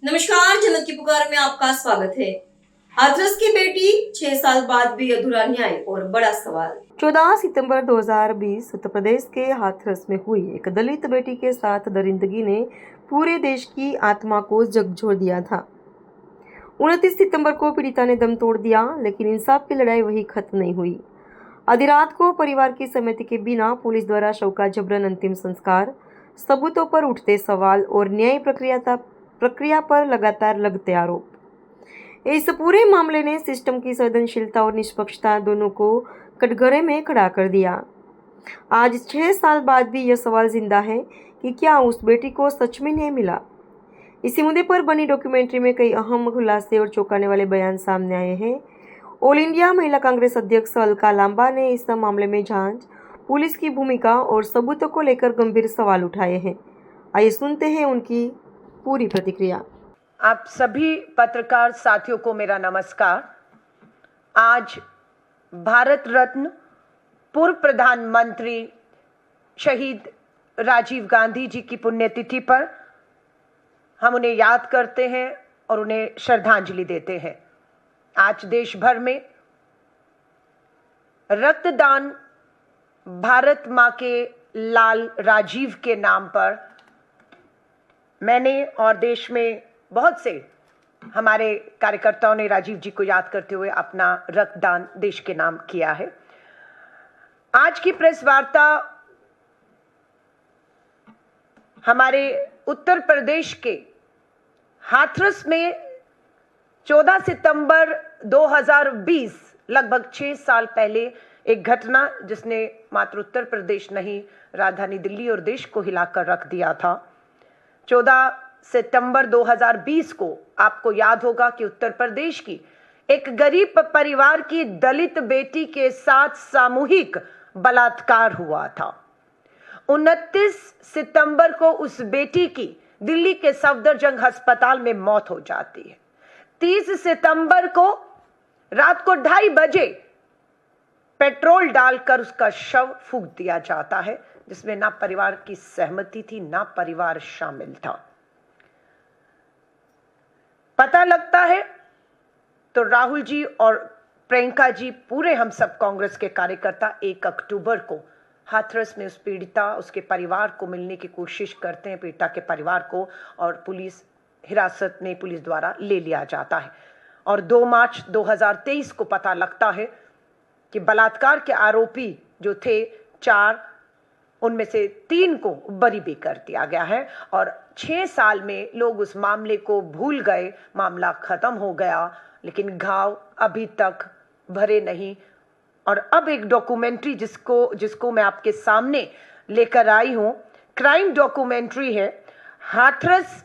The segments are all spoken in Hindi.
नमस्कार, जनक की पुकार में आपका स्वागत है। हाथरस की बेटी 6 साल बाद भी अधूरा न्याय और बड़ा सवाल। 14 सितंबर 2020 उत्तर प्रदेश के हाथरस में हुई एक दलित बेटी के साथ दरिंदगी ने पूरे देश की आत्मा को झकझोर दिया था। 29 सितंबर को पीड़िता ने दम तोड़ दिया, लेकिन इंसाफ की लड़ाई वही खत्म नहीं हुई। आधी रात को परिवार की सहमति के बिना पुलिस द्वारा शव का जबरन अंतिम संस्कार, सबूतों पर उठते सवाल और न्याय प्रक्रिया पर लगातार लगते आरोप, इस पूरे मामले ने सिस्टम की संवेदनशीलता और निष्पक्षता दोनों को कटघरे में खड़ा कर दिया। आज 6 साल बाद भी यह सवाल जिंदा है कि क्या उस बेटी को सच में न्याय मिला। इसी मुद्दे पर बनी डॉक्यूमेंट्री में कई अहम खुलासे और चौंकाने वाले बयान सामने आए हैं। ऑल इंडिया महिला कांग्रेस अध्यक्ष अलका लांबा ने इस मामले में जांच, पुलिस की भूमिका और सबूतों को लेकर गंभीर सवाल उठाए हैं। आइए सुनते हैं उनकी पूरी प्रतिक्रिया। आप सभी पत्रकार साथियों को मेरा नमस्कार। आज भारत रत्न पूर्व प्रधानमंत्री शहीद राजीव गांधी जी की पुण्यतिथि पर हम उन्हें याद करते हैं और उन्हें श्रद्धांजलि देते हैं। आज देश भर में रक्तदान भारत मां के लाल राजीव के नाम पर मैंने और देश में बहुत से हमारे कार्यकर्ताओं ने राजीव जी को याद करते हुए अपना रक्तदान देश के नाम किया है। आज की प्रेस वार्ता हमारे उत्तर प्रदेश के हाथरस में 14 सितंबर 2020 लगभग 6 साल पहले एक घटना जिसने मात्र उत्तर प्रदेश नहीं, राजधानी दिल्ली और देश को हिलाकर रख दिया था। 14 सितंबर 2020 को आपको याद होगा कि उत्तर प्रदेश की एक गरीब परिवार की दलित बेटी के साथ सामूहिक बलात्कार हुआ था। 29 सितंबर को उस बेटी की दिल्ली के सफदरजंग अस्पताल में मौत हो जाती है। 30 सितंबर को रात को 2:30 बजे पेट्रोल डालकर उसका शव फूंक दिया जाता है, जिसमें ना परिवार की सहमति थी, ना परिवार शामिल था। पता लगता है तो राहुल जी और प्रियंका जी, पूरे हम सब कांग्रेस के कार्यकर्ता 1 अक्टूबर को हाथरस में उस पीड़िता, उसके परिवार को मिलने की कोशिश करते हैं, पीड़िता के परिवार को, और पुलिस हिरासत में पुलिस द्वारा ले लिया जाता है। और 2 मार्च 2023 को पता लगता है कि बलात्कार के आरोपी जो थे 4, उनमें से 3 को बरी भी कर दिया गया है। और 6 साल में लोग उस मामले को भूल गए, मामला खत्म हो गया, लेकिन घाव अभी तक भरे नहीं। और अब एक डॉक्यूमेंट्री जिसको मैं आपके सामने लेकर आई हूं, क्राइम डॉक्यूमेंट्री है, हाथरस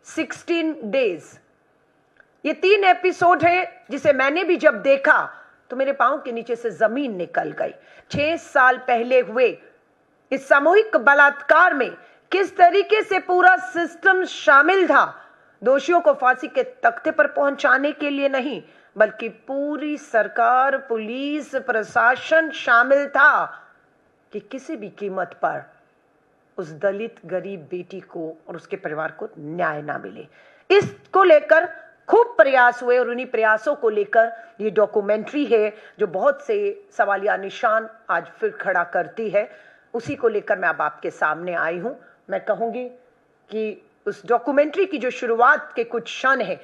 16 डेज। ये 3 एपिसोड है जिसे मैंने भी जब देखा तो मेरे पांव के नीचे से जमीन निकल गई। 6 साल पहले हुए इस सामूहिक बलात्कार में किस तरीके से पूरा सिस्टम शामिल था, दोषियों को फांसी के तख्ते पर पहुंचाने के लिए नहीं, बल्कि पूरी सरकार, पुलिस, प्रशासन शामिल था कि किसी भी कीमत पर उस दलित गरीब बेटी को और उसके परिवार को न्याय ना मिले। इसको लेकर खूब प्रयास हुए और उन्हीं प्रयासों को लेकर ये डॉक्यूमेंट्री है जो बहुत से सवालिया निशान आज फिर खड़ा करती है। उसी को लेकर मैं अब आपके सामने आई हूं। मैं कहूंगी कि उस डॉक्यूमेंट्री की जो शुरुआत के कुछ क्षण है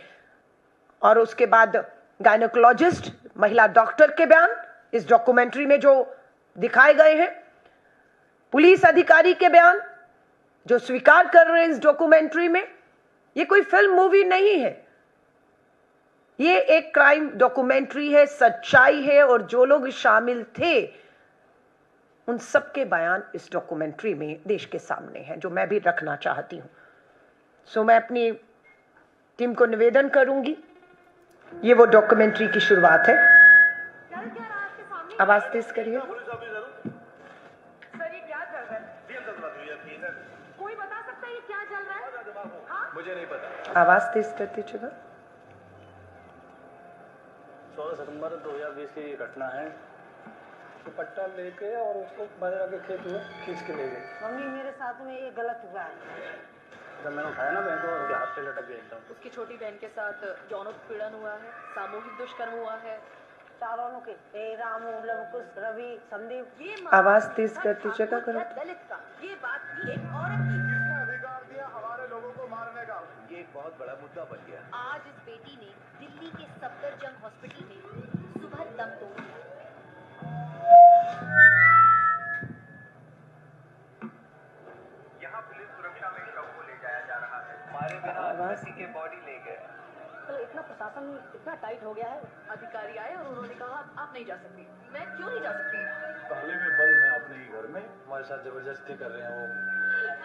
और उसके बाद गायनोकोलॉजिस्ट, महिला डॉक्टर के बयान इस डॉक्यूमेंट्री में जो दिखाए गए हैं, पुलिस अधिकारी के बयान जो स्वीकार कर रहे हैं इस डॉक्यूमेंट्री में, ये कोई फिल्म मूवी नहीं है, ये एक क्राइम डॉक्यूमेंट्री है, सच्चाई है। और जो लोग शामिल थे उन सबके बयान इस डॉक्यूमेंट्री में देश के सामने हैं, जो मैं भी रखना चाहती हूं। सो मैं अपनी टीम को निवेदन करूंगी, ये वो डॉक्यूमेंट्री की शुरुआत है। आवाज तेज करिए। कोई बता सकता है ये क्या चल रहा है? मुझे नहीं पता। आवाज तेज करती चुना। 16 सितंबर 2020 की घटना है। दुपट्टा लेके और उसको बाजरा के खेत में खींच के ले गए। मम्मी, मेरे साथ में ये गलत हुआ है। जब मैंने उठाया ना बहन को उसके हाथ से लटक गया एकदम। उसकी छोटी बहन के साथ यौन उत्पीड़न हुआ है, सामूहिक दुष्कर्म हुआ है। चारों के रामू, लवकुश, रवि, संदीप। ये आवाज तेज कर दीजिएगा करो। दलित का ये बात थी एक औरत की। किसने अधिकार दिया हमारे लोगों को मारने का? ये एक बहुत बड़ा मुद्दा बन गया। आज इस बेटी ने दिल्ली के सफदरजंग हॉस्पिटल में सुबह दम तोड़ दिया। यहाँ पुलिस सुरक्षा में शव को ले जाया जा रहा है। हमारे बिना किसी के बॉडी ले गए। इतना प्रशासन इतना टाइट हो गया है। अधिकारी आए और उन्होंने कहा आप नहीं जा सकती। मैं क्यों नहीं जा सकती? ताले में बंद है अपने ही घर में, हमारे साथ जबरदस्ती कर रहे हैं वो।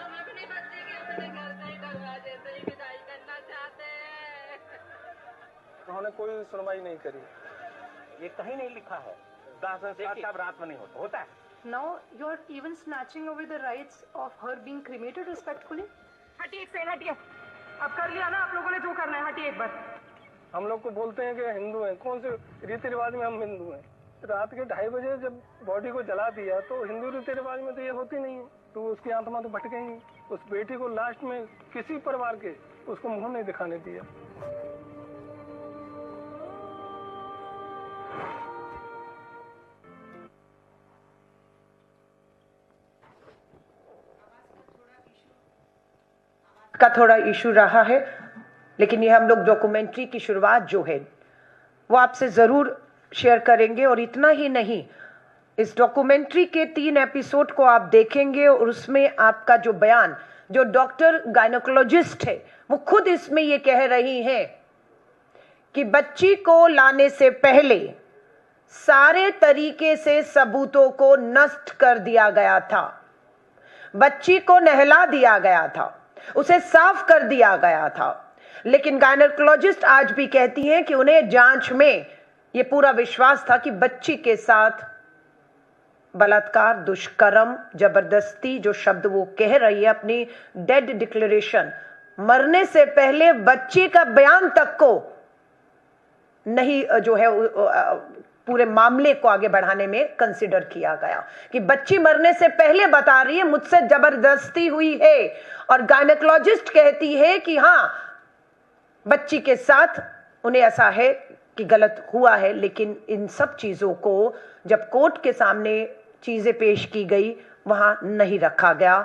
हम अपने बच्चे के अपने घर से ही दरवाजे से ही विदाई करना चाहते हैं। उन्होंने कोई सुनवाई नहीं करी। ये कहीं नहीं लिखा है दाह संस्कार कब रात में नहीं होता है। Now you are even snatching away the rights of her being cremated respectfully. हटिए एक सेकंड, हटिए। अब कर लिया ना आप लोगों ने जो करना है, हटिए एक बार। हम लोग को बोलते हैं कि हिंदू हैं, कौन से रीति रिवाज में हम हिंदू हैं? रात के 2:30 बजे जब बॉडी को जला दिया तो हिंदू रीति रिवाज में तो ये होती नहीं है, तो उसकी आत्मा तो भटके ही। उस बेटी को लास्ट में किसी परिवार के उसको मुंह नहीं दिखाने दिया। का थोड़ा इशू रहा है, लेकिन ये हम लोग डॉक्यूमेंट्री की शुरुआत जो है वो आपसे जरूर शेयर करेंगे। और इतना ही नहीं, इस डॉक्यूमेंट्री के 3 एपिसोड को आप देखेंगे और उसमें आपका जो बयान, जो डॉक्टर गायनेकोलॉजिस्ट है वो खुद इसमें ये कह रही हैं कि बच्ची को लाने से पहले सारे तरीके से सबूतों को नष्ट कर दिया गया था। बच्ची को नहला दिया गया था, उसे साफ कर दिया गया था, लेकिन गायनेकोलॉजिस्ट आज भी कहती हैं कि उन्हें जांच में यह पूरा विश्वास था कि बच्ची के साथ बलात्कार, दुष्कर्म, जबरदस्ती, जो शब्द वो कह रही है अपनी डेड डिक्लेरेशन, मरने से पहले बच्ची का बयान तक को नहीं जो है पूरे मामले को आगे बढ़ाने में कंसिडर किया गया कि बच्ची मरने से पहले बता रही है मुझसे जबरदस्ती हुई है। और गायनेकोलॉजिस्ट कहती है कि हाँ, बच्ची के साथ उन्हें ऐसा है कि गलत हुआ है, लेकिन इन सब चीजों को जब कोर्ट के सामने चीजें पेश की गई वहां नहीं रखा गया।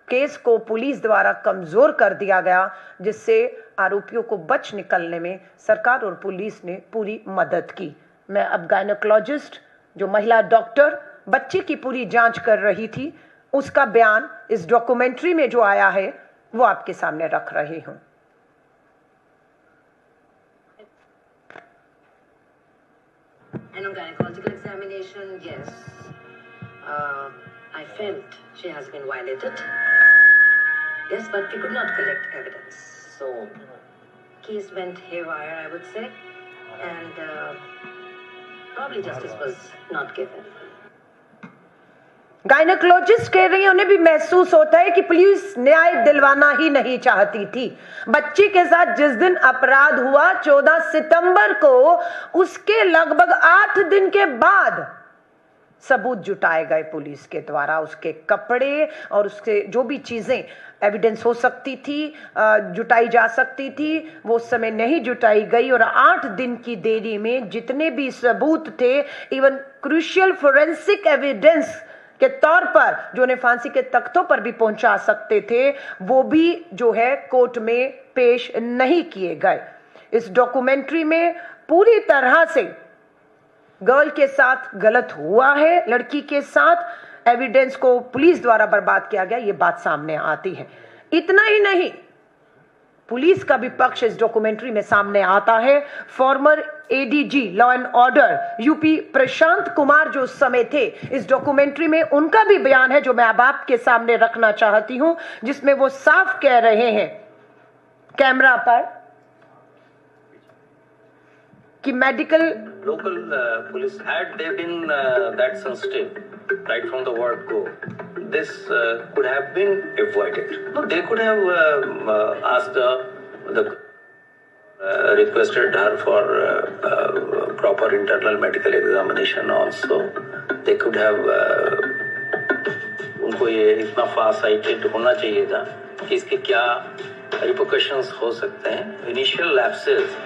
केस को पुलिस द्वारा कमजोर कर दिया गया, जिससे आरोपियों को बच निकलने में सरकार और पुलिस ने पूरी मदद की। मैं अब गायनेकोलॉजिस्ट, जो महिला डॉक्टर बच्ची की पूरी जांच कर रही थी, उसका बयान इस डॉक्यूमेंट्री में जो आया है वो आपके सामने रख रही हूं। And on gynecological examination, yes, I felt she has been violated. Yes, but we could not collect evidence. So, case went haywire, I would say, and probably justice was not given. Gynaecologist कह रही है उन्हें भी महसूस होता है कि पुलिस न्याय दिलवाना ही नहीं चाहती थी। बच्ची के साथ जिस दिन अपराध हुआ 14 सितंबर को, उसके लगभग 8 दिन के बाद सबूत जुटाए गए पुलिस के द्वारा। उसके कपड़े और उसके जो भी चीजें एविडेंस हो सकती थी, जुटाई जा सकती थी, वो उस समय नहीं जुटाई गई। और 8 दिन की देरी में जितने भी सबूत थे, इवन क्रूशियल फोरेंसिक एविडेंस के तौर पर जो उन्हें फांसी के तख्तों पर भी पहुंचा सकते थे, वो भी जो है कोर्ट में पेश नहीं किए गए। इस डॉक्यूमेंट्री में पूरी तरह से गर्ल के साथ गलत हुआ है, लड़की के साथ एविडेंस को पुलिस द्वारा बर्बाद किया गया, ये बात सामने आती है। इतना ही नहीं, पुलिस का भी पक्ष इस डॉक्यूमेंट्री में सामने आता है। Former ADG law and order UP Prashant Kumar जो उस समय थे, इस डॉक्यूमेंट्री में उनका भी बयान है जो मैं अब आपके सामने रखना चाहती हूं, जिसमें वो साफ कह रहे हैं कैमरा पर कि medical local police, had they been that sensitive right from the word go, this could have been avoided. No, they could have asked requested her for proper internal medical examination also. They could have उनको ये इतना फार साइटेड होना चाहिए था कि इसके क्या रिपोकशंस हो सकते हैं. Initial lapses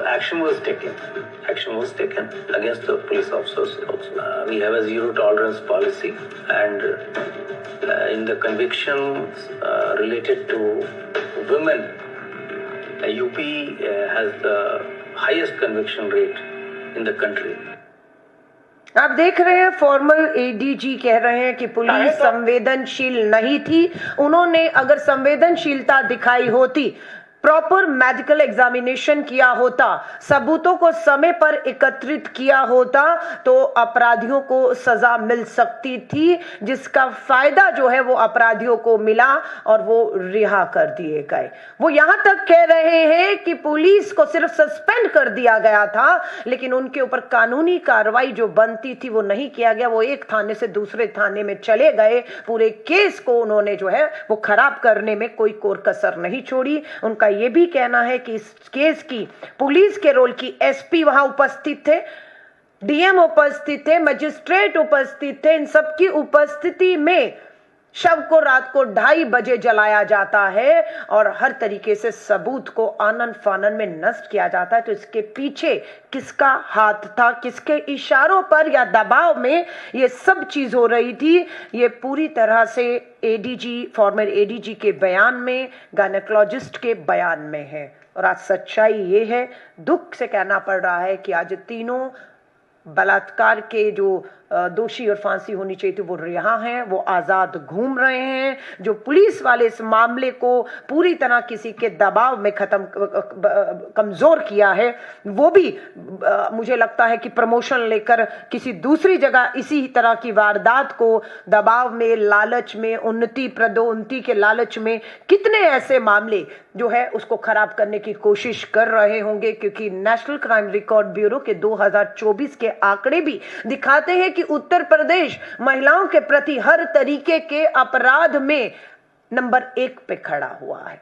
action was taken against the police officers also. We have a zero tolerance policy, and in the convictions related to women, UP has the highest conviction rate in the country. आप देख रहे हैं फॉर्मर एडीजी कह रहे हैं कि पुलिस संवेदनशील नहीं थी. उन्होंने अगर संवेदनशीलता दिखाई होती, प्रॉपर मेडिकल एग्जामिनेशन किया होता, सबूतों को समय पर एकत्रित किया होता, तो अपराधियों को सजा मिल सकती थी, जिसका फायदा जो है वो अपराधियों को मिला और वो रिहा कर दिए गए. वो यहां तक कह रहे हैं कि पुलिस को सिर्फ सस्पेंड कर दिया गया था, लेकिन उनके ऊपर कानूनी कार्रवाई जो बनती थी वो नहीं किया गया. वो एक थाने से दूसरे थाने में चले गए. पूरे केस को उन्होंने जो है वो खराब करने में कोई कोर कसर नहीं छोड़ी. उनका ये भी कहना है कि इस केस की पुलिस के रोल की एसपी वहां उपस्थित थे, डीएम उपस्थित थे, मजिस्ट्रेट उपस्थित थे. इन सबकी उपस्थिति में शव को रात को 2:30 बजे जलाया जाता है और हर तरीके से सबूत को आनन फानन में नष्ट किया जाता है. तो इसके पीछे किसका हाथ था, किसके इशारों पर या दबाव में ये सब चीज हो रही थी, ये पूरी तरह से एडीजी, फॉर्मर एडीजी के बयान में, गायनेकोलॉजिस्ट के बयान में है. और आज सच्चाई ये है, दुख से कहना पड़ रहा है कि आज तीनों बलात्कार के जो दोषी और फांसी होनी चाहिए थी वो रिहा हैं, वो आजाद घूम रहे हैं. जो पुलिस वाले इस मामले को पूरी तरह किसी के दबाव में कमजोर किया है, वो भी मुझे लगता है कि प्रमोशन लेकर किसी दूसरी जगह इसी तरह की वारदात को दबाव में, लालच में, उन्नति पदोन्नति के लालच में कितने ऐसे मामले जो है उसको खराब करने की कोशिश कर रहे होंगे. क्योंकि नेशनल क्राइम रिकॉर्ड ब्यूरो के 2024 के आंकड़े भी दिखाते हैं कि उत्तर प्रदेश महिलाओं के प्रति हर तरीके के अपराध में नंबर 1 पे खड़ा हुआ है.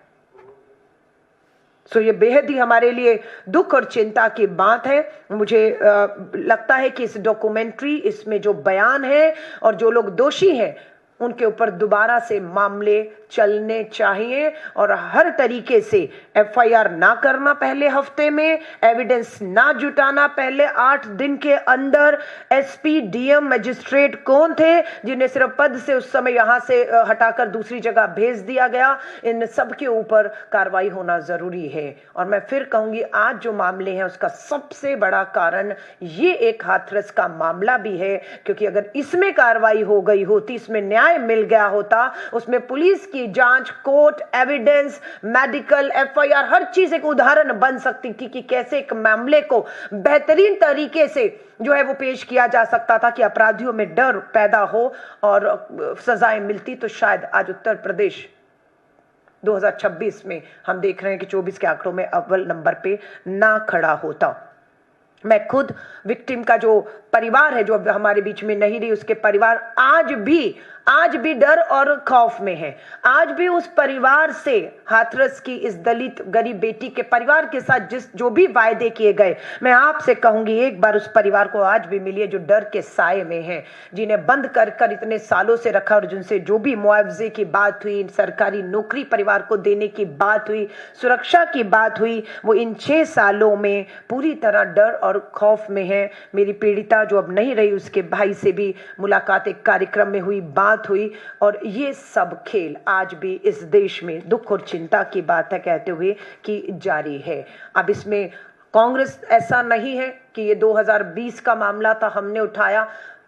सो ये बेहद ही हमारे लिए दुख और चिंता की बात है. मुझे लगता है कि इस डॉक्यूमेंट्री, इसमें जो बयान है और जो लोग दोषी हैं उनके ऊपर दोबारा से मामले चलने चाहिए और हर तरीके से एफआईआर ना करना पहले हफ्ते में, एविडेंस ना जुटाना पहले 8 दिन के अंदर. एसपी, डीएम, मजिस्ट्रेट कौन थे जिन्हें सिर्फ पद से उस समय यहां से हटाकर दूसरी जगह भेज दिया गया, इन सब के ऊपर कार्रवाई होना जरूरी है. और मैं फिर कहूंगी, आज जो मामले हैं उसका सबसे बड़ा कारण ये एक हाथरस का मामला भी है. क्योंकि अगर इसमें कार्रवाई हो गई होती, इसमें न्याय मिल गया होता, उसमें पुलिस की जांच, कोर्ट, एविडेंस, मेडिकल, एफआईआर, हर चीज एक उदाहरण बन सकती थी कि कैसे एक मामले को बेहतरीन तरीके से जो है वो पेश किया जा सकता था कि अपराधियों में डर पैदा हो और सजाएं मिलती. तो शायद आज उत्तर प्रदेश 2026 में हम देख रहे हैं कि 24 के आंकड़ों में अव्वल नंबर पे ना खड़ा होता. मैं खुद विक्टिम का जो परिवार है, जो अब हमारे बीच में नहीं रही, उसके परिवार आज भी डर और खौफ में है. आज भी उस परिवार से, हाथरस की इस दलित गरीब बेटी के परिवार के साथ जो भी वायदे किए गए, मैं आपसे कहूंगी एक बार उस परिवार को आज भी मिलिए जो डर के साए में है, जिन्हें बंद कर इतने सालों से रखा और जिनसे जो भी मुआवजे की बात हुई, सरकारी नौकरी परिवार को देने की बात हुई, सुरक्षा की बात हुई, वो इन 6 सालों में पूरी तरह डर और खौफ में है. मेरी पीड़िता जो अब नहीं रही, उसके भाई से भी मुलाकात एक कार्यक्रम में हुई, बात हुई. और ये सब खेल आज भी इस देश में दुख और चिंता की बात है कहते हुए कि जारी है. अब इसमें कांग्रेस ऐसा नहीं है कि ये 2020 का मामला था, हमने उठाया.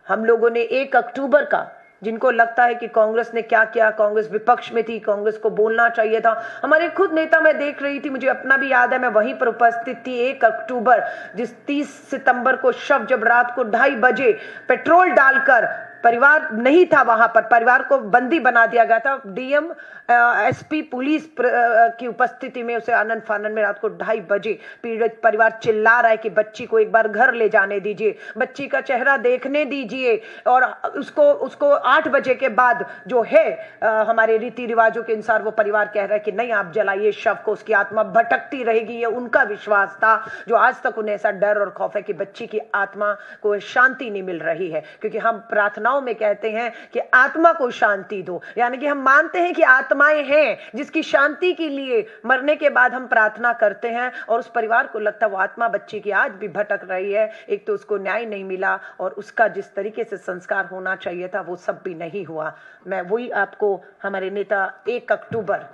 हम लोगों ने 1 अक्टूबर का, जिनको लगता है कि कांग्रेस ने क्या किया, कांग्रेस विपक्ष में थी, कांग्रेस को बोलना चाहिए था, हमारे खुद नेता, मैं देख रही थी, मुझे अपना भी याद है, मैं वहीं पर उपस्थित थी 1 अक्टूबर, जिस 30 सितंबर को शव जब रात को 2:30 बजे पेट्रोल डालकर, परिवार नहीं था वहां पर, परिवार को बंदी बना दिया गया था, डीएम, एसपी, पुलिस की उपस्थिति में उसे आनन फानन में रात को 2:30 बजे पीड़ित परिवार चिल्ला रहा है कि बच्ची को एक बार घर ले जाने दीजिए, बच्ची का चेहरा देखने दीजिए. और उसको 8 बजे के बाद जो है हमारे रीति रिवाजों के अनुसार वो परिवार कह रहा है कि नहीं, आप जलाइए शव को, उसकी आत्मा भटकती रहेगी. ये उनका विश्वास था, जो आज तक उन्हें ऐसा डर और खौफ है कि बच्ची की आत्मा को शांति नहीं मिल रही है. क्योंकि हम प्रार्थना भावनाओं में कहते हैं कि आत्मा को शांति दो, यानी कि हम मानते हैं कि आत्माएं हैं जिसकी शांति के लिए मरने के बाद हम प्रार्थना करते हैं, और उस परिवार को लगता है वो आत्मा बच्चे की आज भी भटक रही है। एक तो उसको न्याय नहीं मिला और उसका जिस तरीके से संस्कार होना चाहिए था वो सब भी नहीं हुआ। मैं वही आपको हमारे नेता 1 अक्टूबर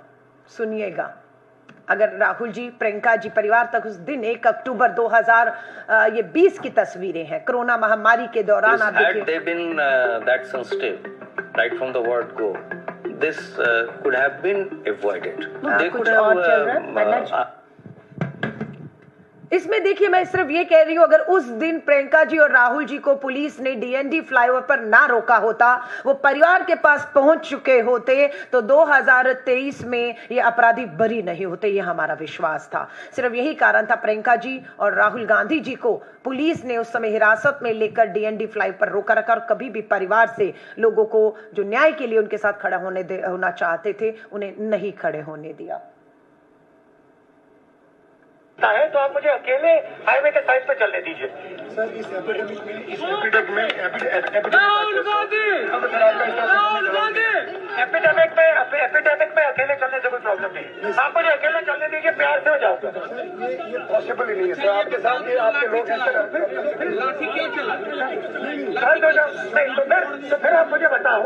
सुनिएगा, अगर राहुल जी प्रियंका जी परिवार तक उस दिन 1 अक्टूबर 2020 की तस्वीरें हैं, कोरोना महामारी के दौरान आप देखिए। Had they been that sensitive right from the word go, this could have been avoided. They कुछ could और चल रहा है इसमें देखिए, मैं सिर्फ ये कह रही हूं, अगर उस दिन प्रियंका जी और राहुल जी को पुलिस ने डीएनडी फ्लाईओवर पर ना रोका होता, वो परिवार के पास पहुंच चुके होते, तो 2023 में ये अपराधी बरी नहीं होते, ये हमारा विश्वास था। सिर्फ यही कारण था, प्रियंका जी और राहुल गांधी जी को पुलिस ने उस समय हिरासत में लेकर डीएनडी फ्लाईओवर पर रोका रखा, और कभी भी परिवार से लोगों को जो न्याय के लिए उनके साथ खड़ा होना चाहते थे उन्हें नहीं खड़े होने दिया। है तो आप मुझे अकेले हाईवे के साइड पे चलने दीजिए। सर इस एपिडेमिक में एपिडेमिक में अकेले चलने से कोई प्रॉब्लम नहीं, आप मुझे अकेले चलने दीजिए, प्यार से हो जाओगे। ये पॉसिबल ही नहीं है सर, आपके साथ ये आपके लोग हैं सर। तो फिर आप मुझे बताओ,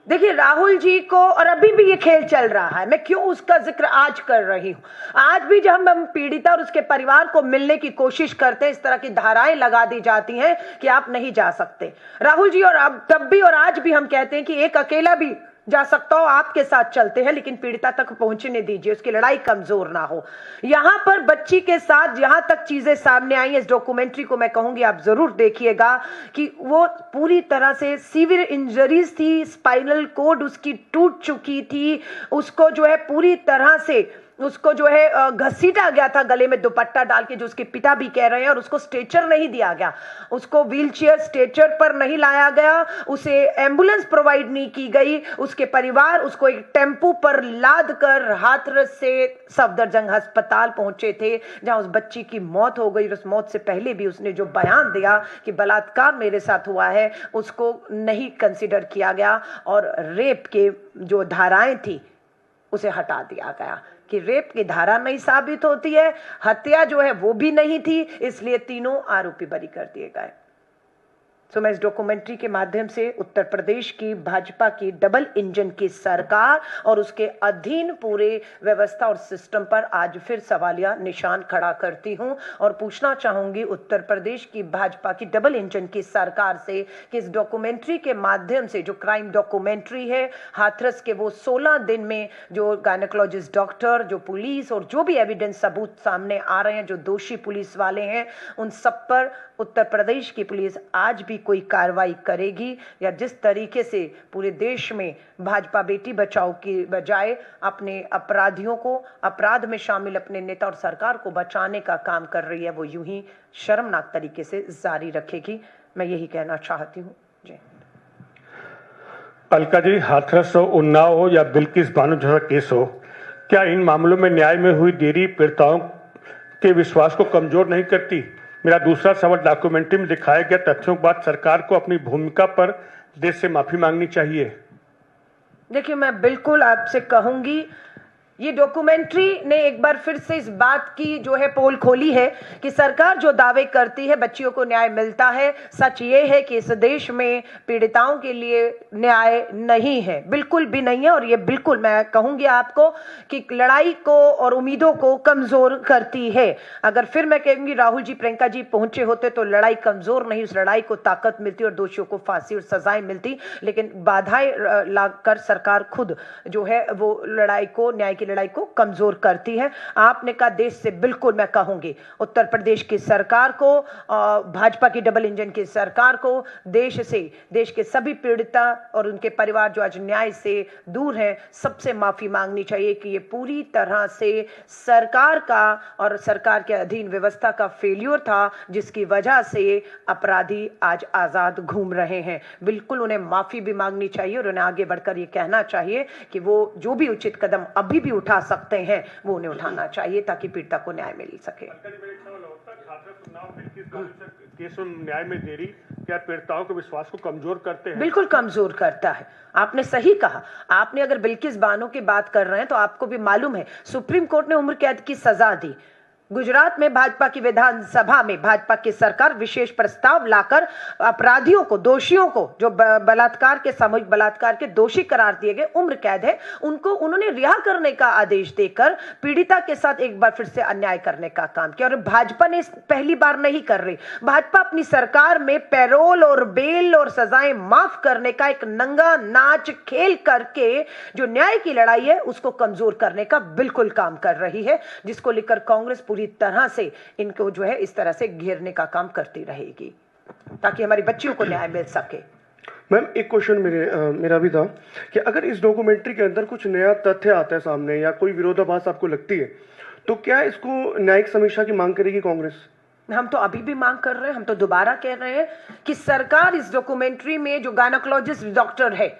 देखिए राहुल जी को, और अभी भी ये खेल चल रहा है, मैं क्यों उसका जिक्र आज कर रही हूं। आज भी जब हम पीड़िता और उसके परिवार को मिलने की कोशिश करते हैं, इस तरह की धाराएं लगा दी जाती हैं कि आप नहीं जा सकते। राहुल जी और अब तब भी और आज भी हम कहते हैं कि एक अकेला भी जा सकता हो, आपके साथ चलते हैं, लेकिन पीड़िता तक पहुंचने दीजिए, उसकी लड़ाई कमजोर ना हो। यहां पर बच्ची के साथ जहां तक चीजें सामने आई, इस डॉक्यूमेंट्री को मैं कहूंगी आप जरूर देखिएगा कि वो पूरी तरह से सीवियर इंजरीज थी, स्पाइनल कोड उसकी टूट चुकी थी, उसको जो है पूरी तरह से उसको जो है घसीटा गया था गले में दुपट्टा डाल के, जो उसके पिता भी कह रहे हैं, और उसको स्ट्रेचर नहीं दिया गया, उसको व्हीलचेयर स्ट्रेचर पर नहीं लाया गया, उसे एम्बुलेंस प्रोवाइड नहीं की गई, उसके परिवार उसको एक टेम्पो पर लाद कर हाथरस से सफदरजंग अस्पताल पहुंचे थे, जहां उस बच्ची की मौत हो गई। उस मौत से पहले भी उसने जो बयान दिया कि बलात्कार मेरे साथ हुआ है, उसको नहीं कंसिडर किया गया, और रेप के जो धाराएं थी उसे हटा दिया गया कि रेप की धारा नहीं साबित होती है, हत्या जो है वो भी नहीं थी, इसलिए तीनों आरोपी बरी कर दिए गए। मैं इस डॉक्यूमेंट्री के माध्यम से उत्तर प्रदेश की भाजपा की डबल इंजन की सरकार और उसके अधीन पूरे व्यवस्था और सिस्टम पर आज फिर सवालिया निशान खड़ा करती हूं, और पूछना चाहूंगी उत्तर प्रदेश की भाजपा की डबल इंजन की सरकार से कि इस डॉक्यूमेंट्री के माध्यम से, जो क्राइम डॉक्यूमेंट्री है, हाथरस के वो 16 दिन में जो गायनेकोलॉजिस्ट डॉक्टर, जो पुलिस और जो भी एविडेंस सबूत सामने आ रहे हैं, जो दोषी पुलिस वाले हैं, उन सब पर उत्तर प्रदेश की पुलिस आज भी कोई कार्रवाई करेगी, या जिस तरीके से पूरे देश में भाजपा बेटी बचाओ की बजाय अपने अपराधियों को, अपराध में शामिल अपने नेता और सरकार को बचाने का काम कर रही है, वो यूं ही शर्मनाक तरीके से जारी रखेगी। मैं यही कहना चाहती हूँ। जी अलका जी, हाथरस हो, उन्नाव हो या बिल्किस बानो जैसा केस हो, क्या इन मामलों में न्याय में हुई देरी पीड़िताओं के विश्वास को कमजोर नहीं करती? मेरा दूसरा सवाल, डॉक्यूमेंट्री में दिखाए गए तथ्यों के बाद सरकार को अपनी भूमिका पर देश से माफी मांगनी चाहिए। देखिए, मैं बिल्कुल आपसे कहूंगी, ये डॉक्यूमेंट्री ने एक बार फिर से इस बात की जो है पोल खोली है कि सरकार जो दावे करती है बच्चियों को न्याय मिलता है, सच ये है कि इस देश में पीड़िताओं के लिए न्याय नहीं है, बिल्कुल भी नहीं है। और ये बिल्कुल मैं कहूंगी आपको कि लड़ाई को और उम्मीदों को कमजोर करती है। अगर फिर मैं कहूंगी राहुल जी प्रियंका जी पहुंचे होते तो लड़ाई कमजोर नहीं, उस लड़ाई को ताकत मिलती और दोषियों को फांसी और सजाएं मिलती, लेकिन बाधाएं लाकर सरकार खुद जो है वो लड़ाई को, न्याय की लड़ाई को कमजोर करती है। आपने कहा देश से, बिल्कुल मैं कहूंगी उत्तर प्रदेश की सरकार को, भाजपा की डबल इंजन की सरकार को, देश से, देश के सभी पीड़िता और उनके परिवार जो आज न्याय से दूर हैं, सबसे माफी मांगनी चाहिए कि ये पूरी तरह से सरकार का और सरकार के अधीन व्यवस्था का फेल्यूर था, जिसकी वजह से अपराधी आज आजाद घूम रहे हैं। बिल्कुल उन्हें माफी भी मांगनी चाहिए और उन्हें आगे बढ़कर ये कहना चाहिए कि वो जो भी उचित कदम अभी भी उठा सकते हैं वो उन्हें उठाना चाहिए ताकि पीड़िता को न्याय मिल सके। केस न्याय में देरी क्या पीड़िताओं के विश्वास को कमजोर करते हैं? बिल्कुल कमजोर करता है। आपने सही कहा। आपने अगर बिल्किस बानो की बात कर रहे हैं तो आपको भी मालूम है सुप्रीम कोर्ट ने उम्र कैद की सजा दी। गुजरात में भाजपा की विधानसभा में भाजपा की सरकार विशेष प्रस्ताव लाकर अपराधियों को, दोषियों को, जो बलात्कार के, सामूहिक बलात्कार के दोषी करार दिए गए, उम्र कैद है, उनको उन्होंने रिहा करने का आदेश देकर पीड़िता के साथ एक बार फिर से अन्याय करने का काम किया। और भाजपा ने पहली बार नहीं कर रही। भाजपा अपनी सरकार में पैरोल और बेल और सजाएं माफ करने का एक नंगा नाच खेल करके जो न्याय की लड़ाई है उसको कमजोर करने का बिल्कुल काम कर रही है, जिसको लेकर कांग्रेस पूरी तरह से इनको जो है इस तरह से घेरने का काम करती रहेगी ताकि हमारी बच्चियों को न्याय मिल सके। मैम एक क्वेश्चन मेरा भी था कि अगर इस डॉक्यूमेंट्री के अंदर कुछ नया तथ्य आता है सामने या कोई विरोधाभास आपको लगती है तो क्या इसको न्यायिक समीक्षा की मांग करेगी कांग्रेस? हम तो अभी भी मांग कर रहे हैं, हम तो दोबारा कह रहे हैं कि सरकार इस डॉक्यूमेंट्री में जो गायनेकोलॉजिस्ट डॉक्टर है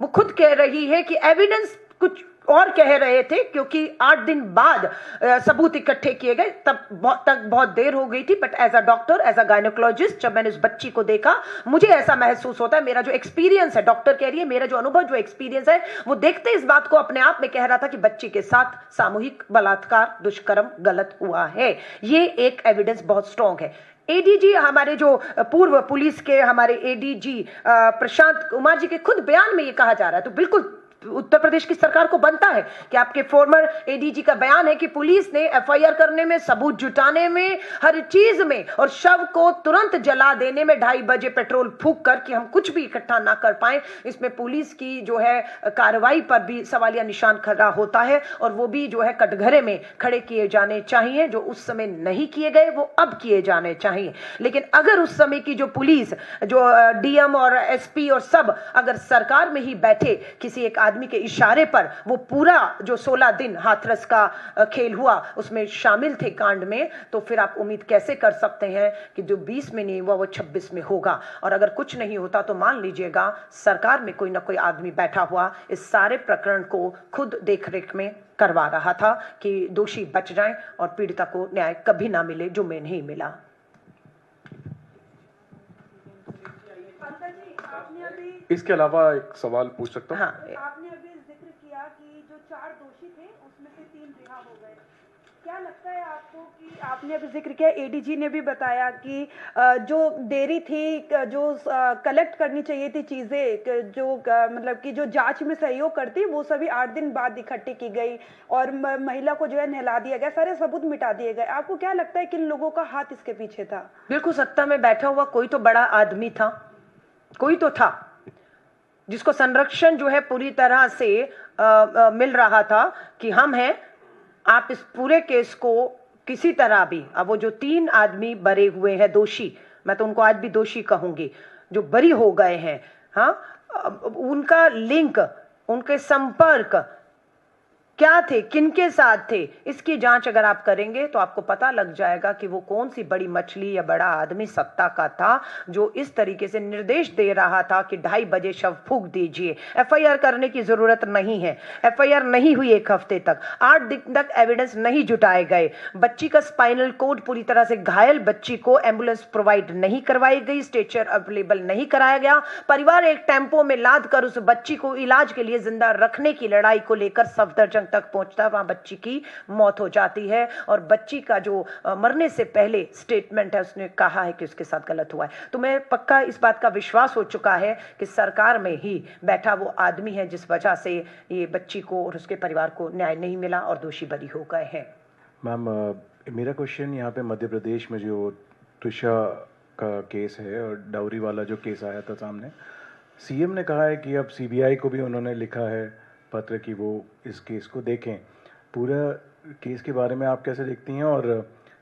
वो खुद कह रही है कि एविडेंस कुछ और कह रहे थे, क्योंकि 8 दिन बाद सबूत इकट्ठे किए गए, तब बहुत देर हो गई थी। But as a doctor, as a gynaecologist, जब मैंने उस बच्ची को देखा मुझे ऐसा महसूस होता है, मेरा जो एक्सपीरियंस है, डॉक्टर कह रही है, मेरा जो अनुभव, जो एक्सपीरियंस है, वो देखते इस बात को अपने आप में कह रहा था कि बच्ची के साथ सामूहिक बलात्कार, दुष्कर्म गलत हुआ है। ये एक एविडेंस बहुत स्ट्रॉन्ग है। एडीजी, हमारे जो पूर्व पुलिस के हमारे एडीजी प्रशांत कुमार जी के खुद बयान में ये कहा जा रहा है, तो बिल्कुल उत्तर प्रदेश की सरकार को बनता है कि आपके फॉर्मर एडीजी का बयान है कि पुलिस ने एफआईआर करने में, सबूत जुटाने में, हर चीज में, और शव को तुरंत जला देने में 2:30 बजे पेट्रोल फूंक कर कि हम कुछ भी इकट्ठा ना कर पाए, इसमें पुलिस की जो है कार्रवाई पर भी सवालिया निशान खड़ा होता है। और वो भी जो है कटघरे में खड़े किए जाने चाहिए, जो उस समय नहीं किए गए वो अब किए जाने चाहिए। लेकिन अगर उस समय की जो पुलिस, जो डीएम और एसपी और सब अगर सरकार में ही बैठे किसी एक आदमी के इशारे पर वो पूरा जो 16 दिन हाथरस का खेल हुआ उसमें शामिल थे कांड में, तो फिर आप उम्मीद कैसे कर सकते हैं कि जो 20 में नहीं हुआ वो 26 में होगा। और अगर कुछ नहीं होता तो मान लीजिएगा सरकार में कोई ना कोई आदमी बैठा हुआ इस सारे प्रकरण को खुद देखरेख में करवा रहा था कि दोषी बच जाएं और पीड़िता को न्याय कभी ना मिले जो मैं नहीं मिला। इसके अलावा एक सवाल पूछ सकता हूँ? हाँ, आपने अभी जिक्र किया कि जो 4 दोषी थे उसमें से 3 रिहा हो गए। क्या लगता है आपको कि आपने अभी जिक्र किया, एडीजी ने भी बताया कि जो देरी थी, जो कलेक्ट करनी चाहिए थी चीज़ें, जो मतलब कि जो जांच में सहयोग करती, वो सभी 8 दिन बाद इकट्ठी की गई और महिला को जो है नहला दिया गया, सारे सबूत मिटा दिए गए। आपको क्या लगता है किन लोगों का हाथ इसके पीछे था? बिल्कुल, सत्ता में बैठा हुआ कोई तो बड़ा आदमी था, कोई तो था जिसको संरक्षण जो है पूरी तरह से मिल रहा था कि हम हैं, आप इस पूरे केस को किसी तरह भी, अब वो जो 3 आदमी बरे हुए हैं दोषी, मैं तो उनको आज भी दोषी कहूंगी, जो बरी हो गए हैं, हाँ, उनका लिंक, उनके संपर्क क्या थे, किनके साथ थे, इसकी जांच अगर आप करेंगे तो आपको पता लग जाएगा कि वो कौन सी बड़ी मछली या बड़ा आदमी सत्ता का था जो इस तरीके से निर्देश दे रहा था कि 2:30 बजे शव फूंक दीजिए। एफआईआर करने की जरूरत नहीं है, एफआईआर नहीं हुई 1 हफ्ते तक, 8 दिन तक एविडेंस नहीं जुटाए गए, बच्ची का स्पाइनल कोड पूरी तरह से घायल बच्ची को एम्बुलेंस प्रोवाइड नहीं करवाई गई, स्ट्रेचर अवेलेबल नहीं कराया गया, परिवार एक टेम्पो में लाद कर उस बच्ची को इलाज के लिए जिंदा रखने की लड़ाई को लेकर सफदरजंग तक पहुंचता है, वहां बच्ची की मौत हो जाती है। और बच्ची का जो मरने से पहले स्टेटमेंट है, उसने कहा है कि उसके साथ गलत हुआ है। तो मैं पक्का इस बात का विश्वास हो चुका है कि सरकार में ही बैठा वो आदमी है जिस वजह से ये बच्ची को और उसके परिवार को न्याय नहीं मिला और दोषी बरी हो गए हैं। मैम, मेरा क्वेश्चन यहाँ पे मध्य प्रदेश में जो त्रिशा का केस है और डाउरी वाला जो केस आया था सामने, सीएम ने कहा है कि अब सीबीआई को भी उन्होंने लिखा है पत्र कि वो इस केस को देखें। पूरा केस के बारे में आप कैसे देखती हैं और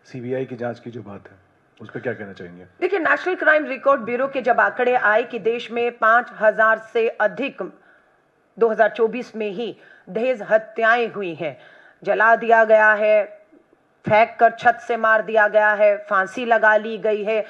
सीबीआई की जांच की जो बात है उस पर क्या कहना चाहेंगे? देखिए, नेशनल क्राइम रिकॉर्ड ब्यूरो के जब आंकड़े आए कि देश में 5000 से अधिक 2024 में ही दहेज हत्याएं हुई हैं, जला दिया गया है, फेंक कर छत से मार दिया गया है, फांसी लगा ली गई है,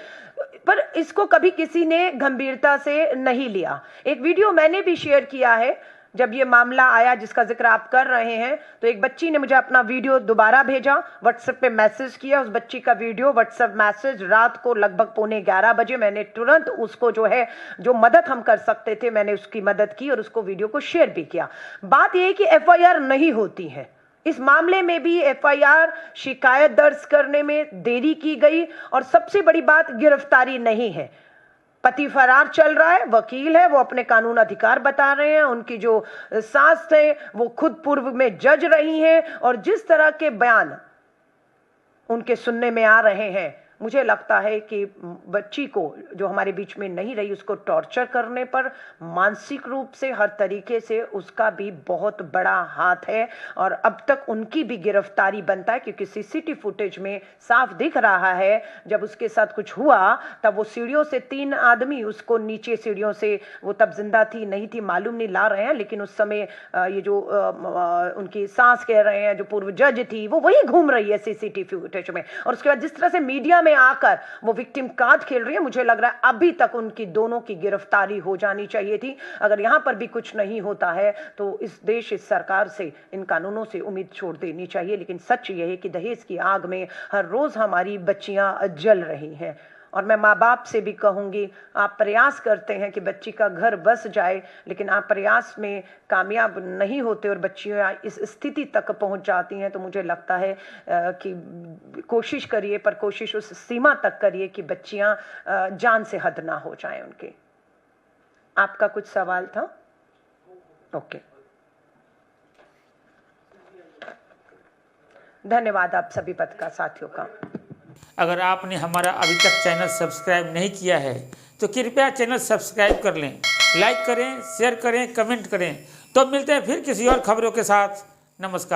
पर इसको कभी किसी ने गंभीरता से नहीं लिया। एक वीडियो मैंने भी शेयर किया है जब ये मामला आया जिसका जिक्र आप कर रहे हैं, तो एक बच्ची ने मुझे अपना वीडियो दोबारा भेजा, व्हाट्सएप पे मैसेज किया। उस बच्ची का वीडियो व्हाट्सएप मैसेज रात को लगभग 11:15 बजे मैंने तुरंत उसको जो मदद हम कर सकते थे मैंने उसकी मदद की और उसको वीडियो को शेयर भी किया। बात यह है कि FIR नहीं होती है। इस मामले में भी FIR शिकायत दर्ज करने में देरी की गई और सबसे बड़ी बात गिरफ्तारी नहीं है। पति फरार चल रहा है, वकील है, वो अपने कानून अधिकार बता रहे हैं, उनकी जो सास थे वो खुद पूर्व में जज रही हैं और जिस तरह के बयान उनके सुनने में आ रहे हैं, मुझे लगता है कि बच्ची को जो हमारे बीच में नहीं रही उसको टॉर्चर करने पर मानसिक रूप से हर तरीके से उसका भी बहुत बड़ा हाथ है और अब तक उनकी भी गिरफ्तारी बनता है, क्योंकि CCTV फुटेज में साफ दिख रहा है जब उसके साथ कुछ हुआ तब वो सीढ़ियों से 3 आदमी उसको नीचे सीढ़ियों से, वो तब जिंदा थी नहीं थी मालूम नहीं, ला रहे हैं, लेकिन उस समय ये जो उनकी सास कह रहे हैं जो पूर्व जज थी वो वही घूम रही है CCTV फुटेज में। और उसके बाद जिस तरह से मीडिया में आकर वो विक्टिम कार्ड खेल रही है, मुझे लग रहा है अभी तक उनकी दोनों की गिरफ्तारी हो जानी चाहिए थी। अगर यहां पर भी कुछ नहीं होता है तो इस देश, इस सरकार से, इन कानूनों से उम्मीद छोड़ देनी चाहिए। लेकिन सच ये है कि दहेज की आग में हर रोज हमारी बच्चियां जल रही हैं और मैं माँ बाप से भी कहूंगी, आप प्रयास करते हैं कि बच्ची का घर बस जाए, लेकिन आप प्रयास में कामयाब नहीं होते और बच्चियां इस स्थिति तक पहुंच जाती हैं, तो मुझे लगता है कि कोशिश करिए, पर कोशिश उस सीमा तक करिए कि बच्चियां जान से हद ना हो जाएं उनके। आपका कुछ सवाल था? ओके, धन्यवाद आप सभी पत्रकार साथियों का। अगर आपने हमारा अभी तक चैनल सब्सक्राइब नहीं किया है तो कृपया चैनल सब्सक्राइब कर लें, लाइक करें, शेयर करें, कमेंट करें। तो मिलते हैं फिर किसी और खबरों के साथ। नमस्कार।